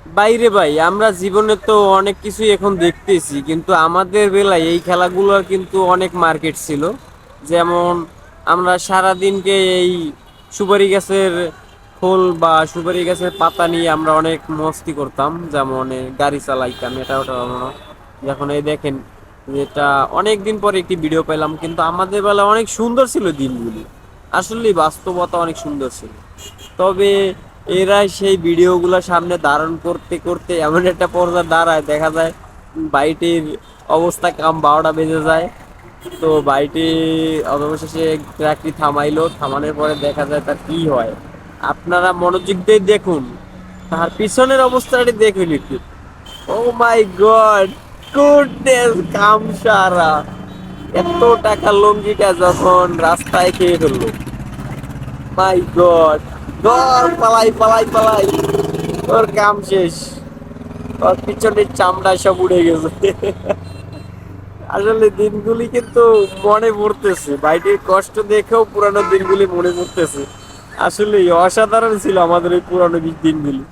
বাইরে ভাই, আমরা জীবনে তো অনেক কিছুই এখন দেখতেছি, কিন্তু আমাদের বেলায় এই খেলাগুলোর কিন্তু অনেক মার্কেট ছিল। যেমন আমরা সারাদিনকে এই সুপারি গাছের খোল বা সুপারি গাছের পাতা নিয়ে আমরা অনেক মস্তি করতাম, যেমন গাড়ি চালাইতাম এটা ওটা বানানো। যখন এই দেখেন, এটা অনেক দিন পরে একটি ভিডিও পেলাম, কিন্তু আমাদের বেলা অনেক সুন্দর ছিল দিনগুলি। আসলে বাস্তবতা অনেক সুন্দর ছিল। তবে এরা সেই ভিডিওগুলো সামনে ধারণ করতে করতে এমন একটা পর্যায়ে দাঁড়ায়, দেখা যায় বাইটির অবস্থা কাম 12টা বেজে যায়। তো বাইটি অবশেষে ট্রাকটি থামাইলো, থামানোর পরে দেখা যায় তার কি হয়। আপনারা মনোযোগ দিয়ে দেখুন, তার পিছনের অবস্থাটি দেখুন একটু। ও মাই গড, গুডনেস কামসারা! এত টাকা লঙ্গিটা যখন রাস্তায় খেয়ে ফেললো, মাই গড! ধর, পালাই পালাই পালাই, তোর কাম শেষ। তোর পিছনের চামড়া সব উড়ে গেছে। আসলে দিনগুলি কিন্তু মনে পড়তেছে, বাইটির কষ্ট দেখেও পুরানো দিনগুলি মনে পড়তেছে। আসলে অসাধারণ ছিল আমাদের এই পুরানো দিনগুলি।